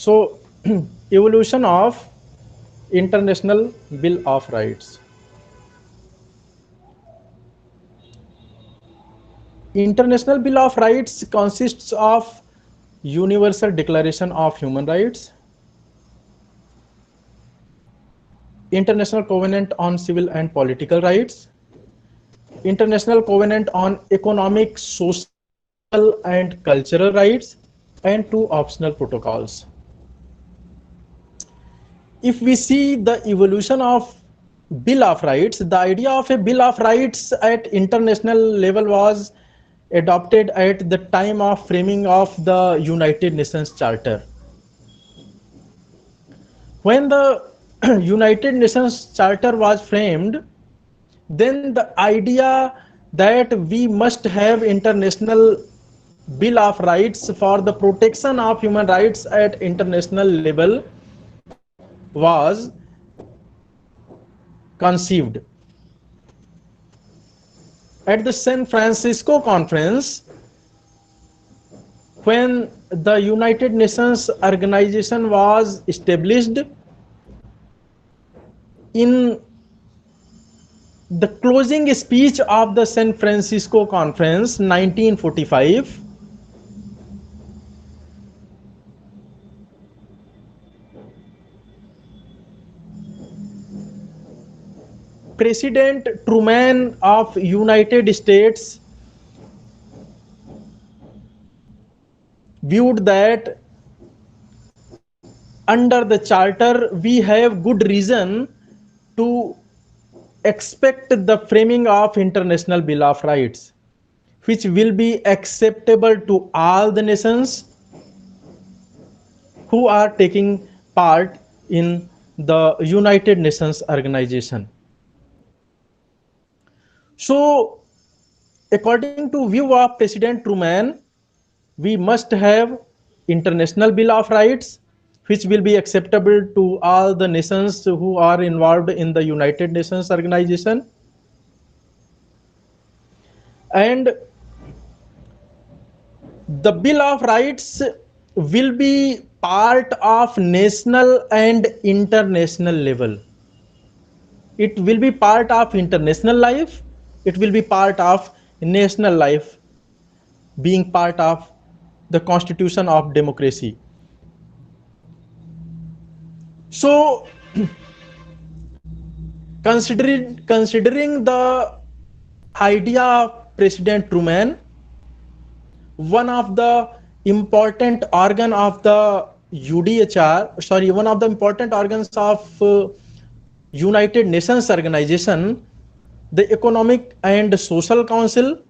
So, evolution of International Bill of Rights. International Bill of Rights consists of Universal Declaration of Human Rights, International Covenant on Civil and Political Rights, International Covenant on Economic, Social, and Cultural Rights, and two optional protocols. If we see the evolution of Bill of Rights, the idea of a Bill of Rights at international level was adopted at the time of framing of the United Nations Charter. When the United Nations Charter was framed, then the idea that we must have international Bill of Rights for the protection of human rights at international level was conceived. At the San Francisco Conference, when the United Nations organization was established, in the closing speech of the San Francisco Conference 1945, President Truman of United States viewed that under the charter we have good reason to expect the framing of International Bill of Rights, which will be acceptable to all the nations who are taking part in the United Nations organization. So, according to view of President Truman, we must have International Bill of Rights, which will be acceptable to all the nations who are involved in the United Nations organization. And the Bill of Rights will be part of national and international level. It will be part of international life, it will be part of national life, being part of the constitution of democracy. So, considering the idea of President Truman, one of the important organ of the one of the important organs of United Nations organization, the Economic and Social Council,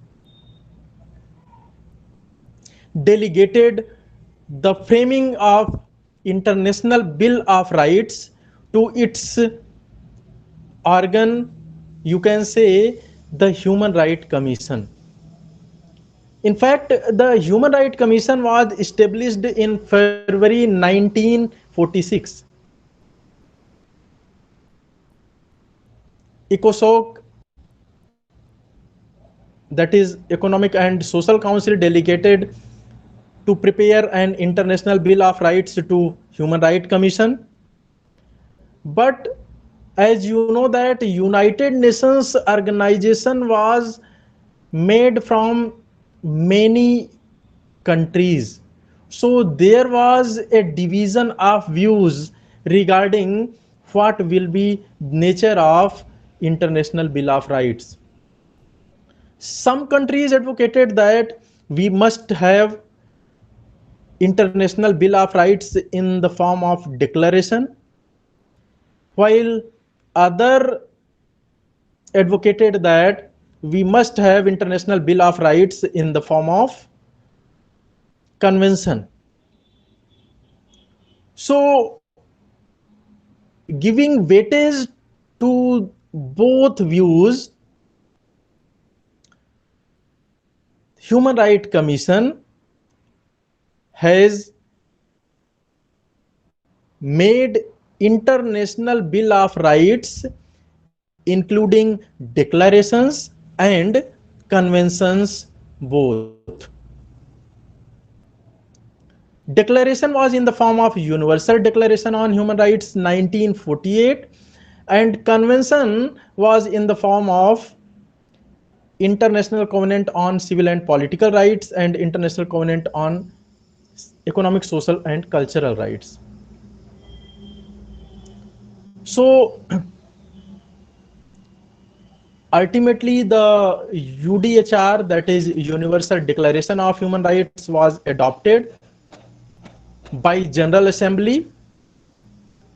delegated the framing of International Bill of Rights to its organ, you can say the Human Rights Commission. In fact, the Human Rights Commission was established in February 1946. ECOSOC, that is Economic and Social Council, delegated to prepare an International Bill of Rights to Human Rights Commission. But as you know that United Nations organization was made from many countries, so there was a division of views regarding what will be nature of International Bill of Rights. Some countries advocated that we must have International Bill of Rights in the form of declaration, while other advocated that we must have International Bill of Rights in the form of convention. So, giving weightage to both views, Human Rights Commission has made International Bill of Rights including declarations and conventions both. Declaration was in the form of Universal Declaration on Human Rights 1948, and convention was in the form of International Covenant on Civil and Political Rights and International Covenant on Economic, Social and Cultural Rights. So ultimately the UDHR, that is Universal Declaration of Human Rights, was adopted by General Assembly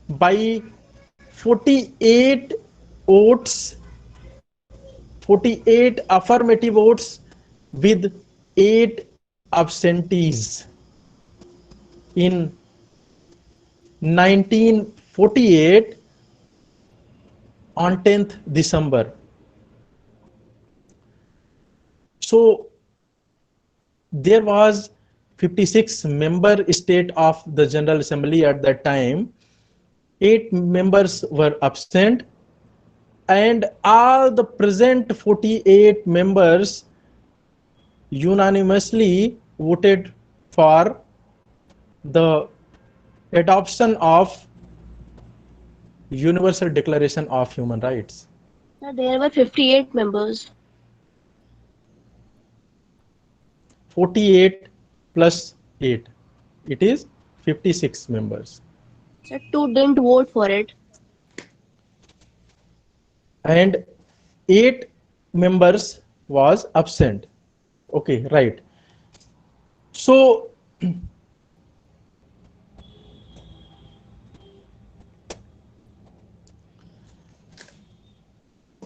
by 48 votes, 48 affirmative votes with 8 absentees in 1948 on 10th December. So there was 56 member state of the General Assembly at that time. 8 members were absent, and all the present 48 members unanimously voted for the adoption of Universal Declaration of Human Rights. There were 58 members. 48 plus 8, it is 56 members. So 2 didn't vote for it. And 8 members was absent. Okay, right. So